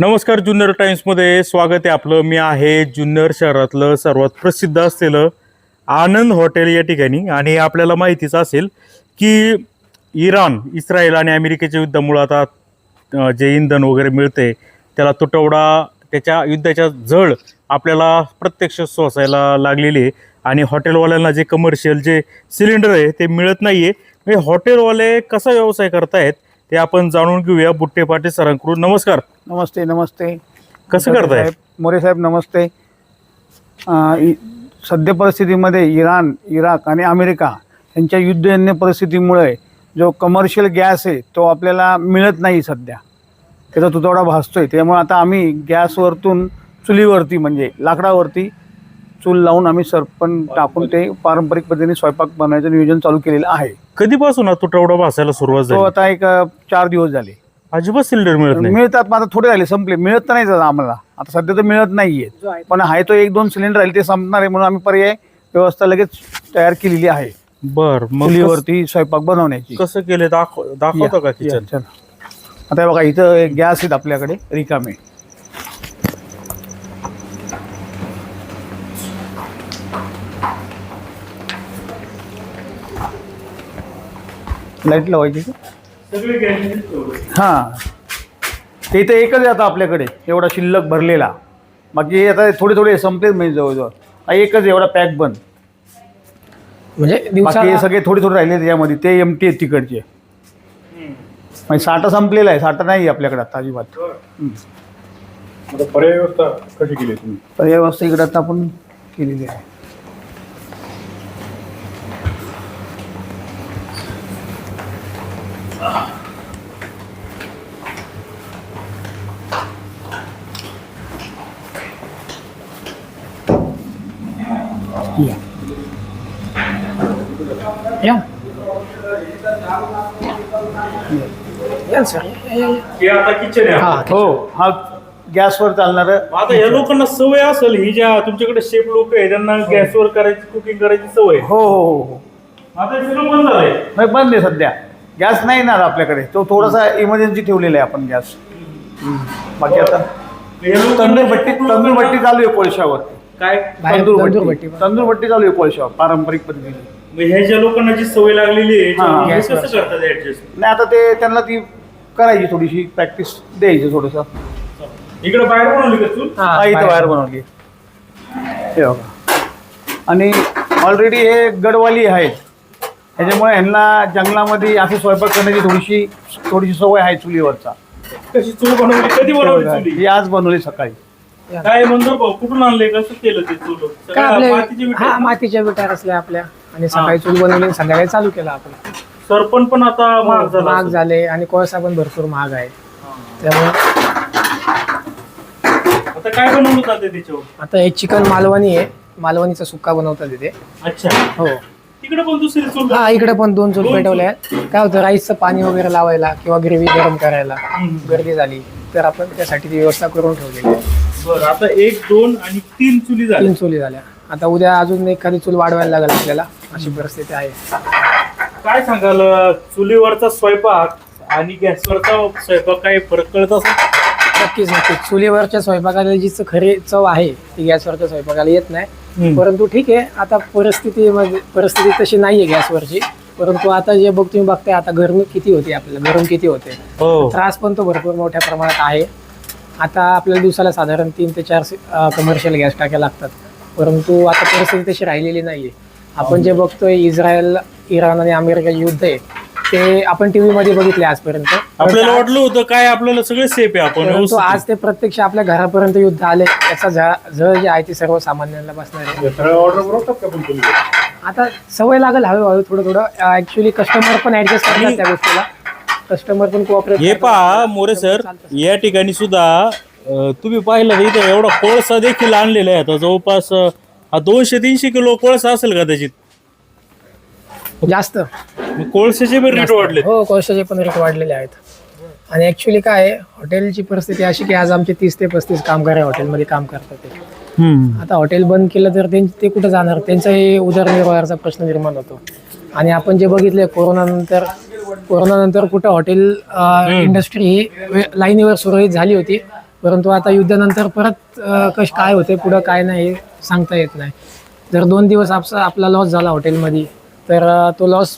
नमस्कार, जुन्नर टाइम्समध्ये स्वागत आहे आपलं. मी आहे जुन्नर शहरातलं सर्वात प्रसिद्ध असलेलं आनंद हॉटेल या ठिकाणी. आणि आपल्याला माहितीच असेल की इस्रायल आणि अमेरिकेच्या युद्धामुळं आता जे इंधन वगैरे मिळते त्याला तुटवडा, त्याच्या युद्धाच्या झळ आपल्याला प्रत्यक्ष सोसायला लागलेली आहे. आणि हॉटेलवाल्यांना जे कमर्शियल जे सिलेंडर आहे ते मिळत नाही आहे. म्हणजे हॉटेलवाले कसा व्यवसाय करतायत ते आपण जाणून घेऊया बुट्टे पाटील सरांकडून. नमस्कार. नमस्ते. नमस्ते. कसं करताय मोरे साहेब? नमस्ते. सध्या परिस्थितीमध्ये इराण, इराक आणि अमेरिका यांच्या युद्धजन्य परिस्थितीमुळे जो कमर्शियल गॅस आहे तो आपल्याला मिळत नाही. सध्या त्याचा तुटवडा भासतोय. त्यामुळे आता आम्ही गॅसवरतून चुलीवरती म्हणजे लाकडावरती चूल लावून आम्ही सरपण टाकून ते पारंपरिक पद्धतीने स्वयंपाक बनवायचं नियोजन चालू केलेलं आहे. कधीपासून हा तुटवडा भासायला सुरुवात तो झाली? आता एक 4 दिवस झाले. अजिबात सिलेंडर मिळत नाही? मिळतात, मग आता थोडे झाले, संपले. मिळत तर नाही आम्हाला आता सध्या तर मिळत नाहीये. पण आहे तो 1-2 सिलेंडर राहिले, ते संपणार आहे म्हणून आम्ही पर्याय व्यवस्था लगेच तयार केलेली आहे. बर, मग चुलीवरती स्वयंपाक बनवण्याची. कसं केलं दाखवतो का किचन? चला. आता बघा, इथं गॅस आहेत आपल्याकडे रिकामे. लाईट लावायची का? हां, ते इथं एकच आहे आता आपल्याकडे एवढा शिल्लक भरलेला. बाकी आता थोडे थोडे संपलेच म्हणजे जवळजवळ. एकच एवढा पॅक बंद, म्हणजे बाकी हे सगळे थोडे थोडे राहिले त्याच्यामध्ये. ते एमटी आहेत तिकडचे. म्हणजे साठा संपलेला आहे, साठा नाही आपल्याकडे आता अजिबात. पर्याय व्यवस्था कशी केली तुम्ही? पर्याय व्यवस्था इकडे आता आपण केलेली आहे. या सर. हे आता किचन आहे आपलं. हो, हा गॅसवर चालणार. आता या लोकांना सवय असेल, ही ज्या तुमच्याकडे शेफ लोक आहे त्यांना गॅसवर करायची, कुकिंग करायची सवय. हो हो हो. आता हे सगळं बंद झालंय. नाही, बंद आहे सध्या. गॅस नाही ना आपल्याकडे. तो थोडासा इमर्जन्सी ठेवलेला आहे आपण गॅस. बाकी आता तंदूर भट्टी चालू आहे कोळशावर. काय तंदूर भट्टी चालू आहे कोळशावर पारंपरिक पद्धतीने. ह्या ज्या लोकांना जी सवय लागलेली आहे हां, हे कसं करतात ऍडजस्ट? नाही, आता ते त्यांना ती करायची, थोडीशी प्रॅक्टिस द्यायची थोडंसं. इकडे बाहेर बनवली का चूल? हा, इथं बाहेर बनवली. हे बघा. आणि ऑलरेडी हे गडवाली आहेत, त्याच्यामुळे ह्यांना जंगलामध्ये असे स्वयंपाक करण्याची थोडीशी सवय आहे चुलीवरचा. कशी चूल बनवली? कधी बनवली चुली? ही आज बनवली सकाळी. काय म्हणतो भाऊ, कुठून आणले, कसं केलं ते चूल? काय आपले मातीची विटा? हा, मातीच्या विटा असल्या आपल्या. आणि सकाळी चूल बनवली आणि संध्याकाळी चालू केला आपण. सरपण पण आता महाग झाला महाग असेल. झाले आणि कोळसा पण भरपूर महाग आहे. त्यामुळे आता काय बनवलं जाते त्याच्यावर? आता हे चिकन मालवणी आहे. मालवणीचा सुक्का बनवतात इथे. अच्छा, हो. तिकडे पण दुसरी चूल? हा, इकडे पण 2 चूल पेटवल्या आहेत. काय होतं, राईसचं पाणी वगैरे लावायला किंवा ग्रेव्ही गरम करायला गर्दी झाली तर आपण त्यासाठी ती व्यवस्था करून ठेवलेली आहे. बरं, आता 1, 2 आणि 3 चुली झाल्या. 3 चुली झाल्या. आता उद्या अजून एखादी चूल वाढवायला लागेल आपल्याला, अशी परिस्थिती आहे. काय सांगाल, चुलीवरचा स्वयंपाक आणि गॅसवरचा स्वयंपाक काय फरक कळत असेल? नक्कीच. चुलीवरच्या स्वयंपाकाला जी खरी चव आहे ती गॅसवरच्या स्वयंपाकाला येत नाही. परंतु ठीक आहे, आता परिस्थिती तशी नाहीये गॅसवरची. परंतु आता जे तुम्ही बघताय, आता गरमी किती होती, आपल्याला गरम किती होते. त्रास पण तो भरपूर मोठ्या प्रमाणात आहे. आता आपल्याला दिवसाला साधारण 3 ते 4 कमर्शियल गॅस टाक्या लागतात. परंतु आता परिस्थिती तशी राहिलेली नाहीये. आपण जे बघतोय, इस्रायल, इराण आणि अमेरिका युद्ध आहे ते आपण टीव्ही मध्ये बघितले आजपर्यंत. आपल्याला वाटलं होतं काय आपल्याला सगळे सेफ आहे आपण. परंतु आज ते प्रत्यक्ष आपल्या घरापर्यंत युद्ध आले. याचा झळ जे आहे ती सर्वसामान्यांना बसणार आहे. ऑर्डर बनवतात का पण तुम्ही? आता सवय लागेल हळूहळू, थोडं. ऍक्च्युली कस्टमर पण ऍडजस्ट करतात त्या गोष्टीला. कस्टमर पण कोऑपरेट. हे पहा मोरे सर, या ठिकाणी सुद्धा तुम्ही पाहिलं तर इथं एवढा कोळसा देखील आणलेला आहे. आता जवळपास 200-300 किलो कोळसा असेल का त्याच्यात? जास्त. कोळशाचे पण रेट वाढले. हो, कोळशाचे पण रेट वाढलेले आहेत. आणि ऍक्च्युली काय आहे, हॉटेलची परिस्थिती अशी की आज आमचे 30 ते 35 कामगार हॉटेलमध्ये काम करतात ते. आता हॉटेल बंद केलं तर ते कुठं जाणार, त्यांचाही उदरनिर्वाहाचा प्रश्न निर्माण होतो. आणि आपण जे बघितले कोरोनानंतर कुठं हॉटेल इंडस्ट्री ही लाईनीवर सुरळीत झाली होती, परंतु आता युद्धानंतर परत काय होते पुढं काय नाही हे सांगता येत नाही. जर 2 दिवस आपला लॉस झाला हॉटेलमध्ये तर तो लॉस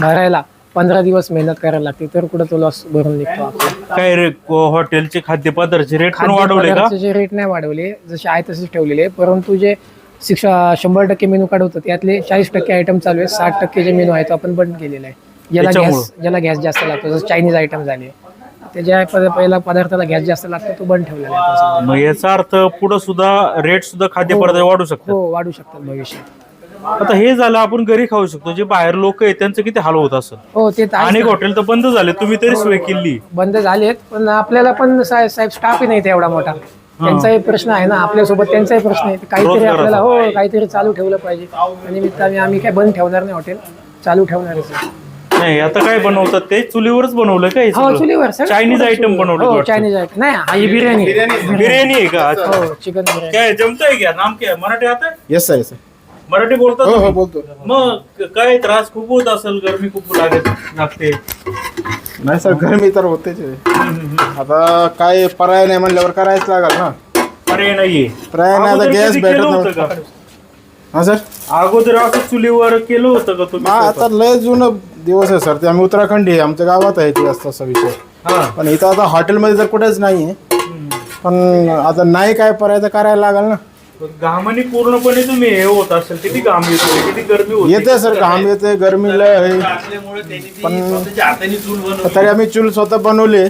भरायला 15 दिवस मेहनत करायला लागते, तर कुठं तो लॉस भरून निघतो आपला. काय हॉटेलचे खाद्यपदार्थाचे रेट पण वाढवले का? खाद्यपदार्थाचे रेट नाही वाढवले, जसे आहे तसेच ठेवलेले, परंतु जे 100% मेनू कार्ड होतं त्यातले 40% आयटम चालू आहे, 60% जे मेनू आहे तो आपण बंद केलेला आहे. ज्याला गॅस जास्त लागतो, जसं चायनीज आयटम झाले त्याच्या पहिला पदार्थाला गॅस जास्त लागतो तो बंद ठेवलेला आहे आपण सध्या. मग याचा अर्थ पुढे सुद्धा रेट सुद्धा खाद्यपदार्थ वाढू शकतो. हो, वाढू शकतात भविष्यात. आता हे झालं आपण घरी खाऊ शकतो, जे बाहेर लोक आहेत त्यांचं किती हाल होत असेल. हो, ते तर आहेच अनेक ना. हॉटेल तर बंद झाले, तुम्ही तरी सोय केली. बंद झालेत, पण आपल्याला पण साहेब स्टाफही नाही एवढा मोठा, त्यांचाही प्रश्न आहे ना, आपल्यासोबत त्यांचाही प्रश्न आहे. काहीतरी आपल्याला काहीतरी चालू ठेवलं पाहिजे. आणि आम्ही काय बंद ठेवणार नाही, हॉटेल चालू ठेवणारच आहे. नाही, आता काय बनवतात ते चुलीवरच बनवलं काय? हो, चुलीवर चायनीज आयटम बनवलं. चायनीज आयटम नाही, ही बिर्याणी बिर्याणी आहे का? हो, चिकन बिर्याणी. काय जमतंय क्या? नाम क्या? मराठी आता है? Yes sir, yes sir. Marathi बोलतात हो तुम्ही? हो बोलतो. मग काय त्रास खूप होत असेल, गरमी खूप लागते. नाही सर, गरमी तर होतेच आहे. आता काय पर्याय नाही म्हणल्यावर करायच लागल ना. पर्याय नाहीये. पर्याय नाही, आता अगोदर गॅस कधी भेटत केलं होतं नव्हतं. का? हा सर, अगोदर असं चुलीवर केलं होतं का तुम्ही? हा आता लय जुनं दिवस आहे सर. ते आम्ही उत्तराखंडी आहे, आमच्या गावात आहे ते असं असा विषय. हा. पण इथं आता हॉटेलमध्ये तर कुठेच नाही आहे. पण आता नाही काय पर्याय तर करायला लागल ना. घामाने पूर्णपणे तुम्ही हे होत असेल, किती घाम येतो, किती गरमी होते. येते सर, घाम येते, गरमी लय आहे. पण तरी आम्ही चूल स्वतः बनवले.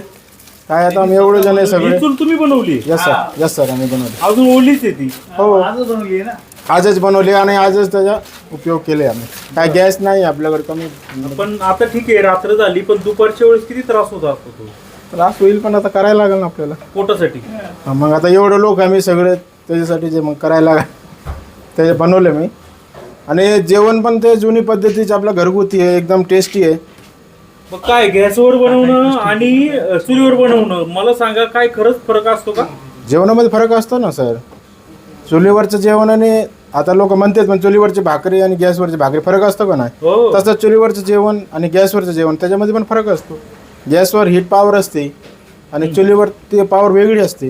काय आता आम्ही एवढे जण आहे सगळे. ही चूल तुम्ही बनवली? यस सर, यस सर, आम्ही बनवले. अजून ओलीच आहे ती? हो, आजच बनवली आणि आजच त्याचा उपयोग केले आम्ही. काय गॅस नाही आपल्याकडे कमी. पण आता ठीक आहे, रात्र झाली, पण दुपारच्या वेळेस किती त्रास होत असतो तो? त्रास होईल, पण आता करायला लागेल ना आपल्याला. पोटासाठी? हा, मग आता एवढे लोक आम्ही सगळे त्याच्यासाठी जे मग करायला लागेल ते बनवले मी. आणि जेवण पण ते जुनी पद्धतीचे आपल्या घरगुती आहे, एकदम टेस्टी आहे. मग काय गॅसवर बनवणं आणि चुलीवर बनवणं, मला सांगा काय खरंच फरक असतो का? जेवणामध्ये फरक असतो ना सर. चुलीवरचं जेवण आणि आता लोक म्हणतात पण चुलीवरची भाकरी आणि गॅसवरची भाकरी फरक असतो का नाही? हो. तसं चुलीवरचं जेवण आणि गॅसवरचं जेवण त्याच्यामध्ये पण फरक असतो. गॅसवर हीट पॉवर असते आणि चुलीवर ती पॉवर वेगळी असते.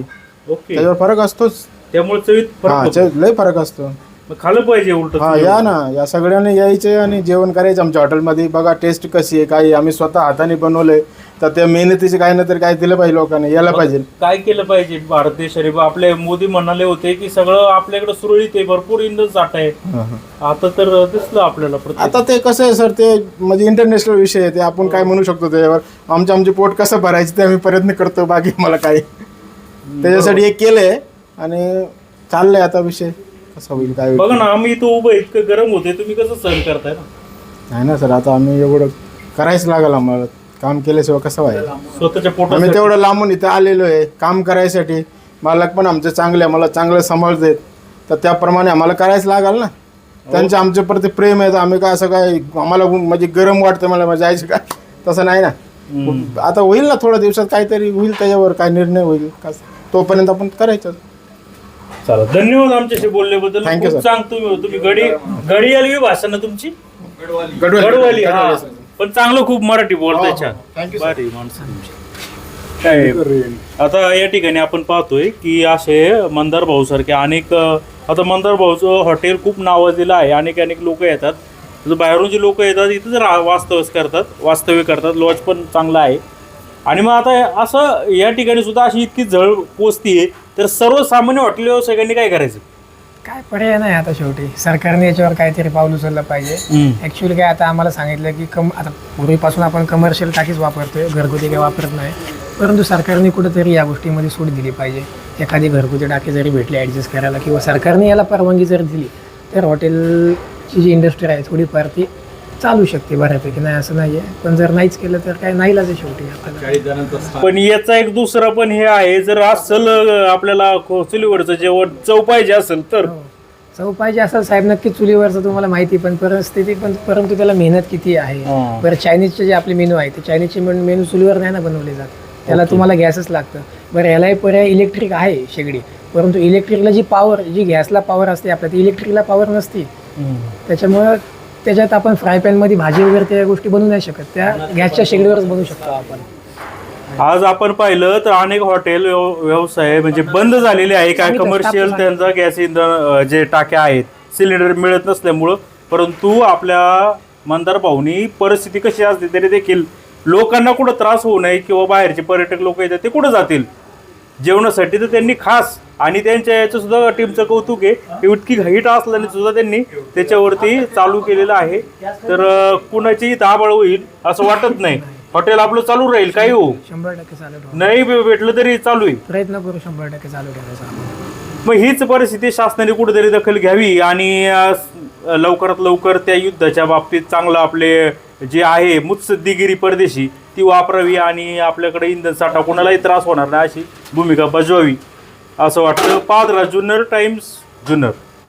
ओके. त्याच्यावर फरक असतोच. त्यामुळे चवीत फरक हा, होतो. लय फरक असतो. मग खाल्लं पाहिजे उलट. हा, या ना, या सगळ्यांनी यायचे आणि जेवण करायचं आमच्या हॉटेलमध्ये. बघा टेस्ट कशी आहे, काय आम्ही स्वतः हाताने बनवले, तर त्या मेहनतीचे काही ना तरी काय दिलं पाहिजे लोकांनी, यायला पाहिजे. काय केलं पाहिजे भारत देश? अरे आपले मोदी म्हणाले होते की सगळं आपल्याकडे सुरळीत आहे, भरपूर इंधन साठा आहे. आता तर दिसलं आपल्याला प्रत्येक. आता ते कसं आहे सर, ते म्हणजे इंटरनॅशनल विषय आहे, ते आपण काय म्हणू शकतो त्याच्यावर. आमचे पोट कसं भरायचं ते आम्ही प्रयत्न करतो, बाकी मला काय. त्याच्यासाठी एक केलंय आणि चाललंय आता विषय कसा होईल काय होईल. बघा ना, आम्ही इथं उभं इतकं गरम होते, तुम्ही कसं सहन करताय ना? नाही ना सर, आता आम्ही एवढं करायचं लागेल आम्हाला. काम केल्याशिवाय कसं व्हायचं. स्वतःच्या आम्ही पोटात. तेवढं लांबून इथं आलेलो आहे काम करायसाठी. मालक पण आमचे चांगले, मला चांगलं सांभाळतात, तर त्याप्रमाणे आम्हाला करायचं लागेल ना. त्यांचे आमच्या प्रति प्रेम आहे, तर आम्ही काय असं काय आम्हाला म्हणजे गरम वाटतं मला जायचं काय, तसं नाही ना. आता होईल ना, थोड्या दिवसात काहीतरी होईल, त्याच्यावर काय निर्णय होईल का, तोपर्यंत आपण करायचं. चला, धन्यवाद आमच्याशी बोलल्याबद्दल. Thank you, खूप sir. तुम्ही गडी आली भाषा ना तुमची? गडवाली. गडवाली, हा. पण चांगलं खूप मराठी बोलताय, छान. भारी माणसं तुमची. काय आता या ठिकाणी आपण पाहतोय की असे मंदार भाऊ सारखे अनेक, आता मंदार भाऊचं हॉटेल खूप नावाजलेलं आहे. अनेक लोक येतात, बाहेरून जे लोक येतात इथंच वास्तव्य करतात. लॉज पण चांगला आहे. आणि मग आता असं या ठिकाणी सुद्धा अशी इतकी झळ पोचतीये, तर सर्वसामान्य हॉटेल व्यावसायिकांनी काय करायचं? काय पर्याय नाही आता, शेवटी सरकारने याच्यावर काहीतरी पाऊल उचललं पाहिजे. ऍक्च्युली काय आता आम्हाला सांगितलं की आता पूर्वीपासून आपण कमर्शियल टाकीच वापरतोय, घरगुती काही वापरत नाही. परंतु सरकारने कुठेतरी या गोष्टीमध्ये सूट दिली पाहिजे. एखादी घरगुती टाकी जरी भेटली ॲडजस्ट करायला, किंवा सरकारने याला परवानगी जर दिली, तर हॉटेलची जी इंडस्ट्री आहे थोडीफार ती चालू शकते बऱ्यापैकी. नाही असं नाही आहे, पण जर नाहीच केलं तर काय नाहीलाच आहे शेवटी आपल्याला. पण याचा एक दुसरा पण हे आहे, जर असल आपल्याला चुलीवरचं जेवण चव पाहिजे असेल तर. चव पाहिजे असेल साहेब, नक्की चुलीवरचं तुम्हाला माहिती, पण परिस्थिती पण, परंतु त्याला मेहनत किती आहे. बरं, चायनीजचे जे आपले मेनू आहे, ते चायनीजचे मेनू चुलीवर नाही ना बनवले जात, त्याला तुम्हाला गॅसच लागतं. बरं, यालाही पर्याय इलेक्ट्रिक आहे शेगडी, परंतु इलेक्ट्रिकला जी पॉवर, जी गॅसला पॉवर असते आपल्या, ती इलेक्ट्रिकला पॉवर नसते. त्याच्यामुळं त्याच्यात आपण फ्राय पॅनमध्ये भाजी वगैरे त्या गोष्टी बनवू नाही शकत, त्या गॅसच्या शेगडीवरच बनवू शकतो आपण. आज आपण पाहिलं तर अनेक हॉटेल व्यवसाय म्हणजे बंद झालेले आहे. काय कमर्शियल त्यांचा गॅस इंधन जे टाक्या आहेत सिलेंडर मिळत नसल्यामुळं, परंतु आपल्या मंदार भाऊनी परिस्थिती कशी असते तरी देखील लोकांना कुठं त्रास होऊ नये किंवा बाहेरचे पर्यटक लोक येतात ते कुठं जातील जेवणासाठी, तर त्यांनी खास आणि त्यांच्या याचं सुद्धा टीमचं कौतुक आहे. इतकी हिट असल्याने सुद्धा त्यांनी त्याच्यावरती चालू केलेलं आहे. तर कुणाची दाबळ होईल असं वाटत नाही. हॉटेल आपलं चालू राहील, काही हो 100% चालू ठेवू. नाही भेटलं तरी चालू आहे. प्रयत्न करू 100% चालू ठेवायचा. मग हीच परिस्थिती शासनाने कुठेतरी दखल घ्यावी आणि लवकरात लवकर त्या युद्धाच्या बाबतीत चांगलं आपले जे आहे मुत्सद्दीगिरी परदेशी ती वापरावी आणि आपल्याकडे इंधन साठा कोणालाही त्रास होणार नाही अशी भूमिका बजवावी असं वाटतं. पाहत राहा जुन्नर टाइम्स जुन्नर.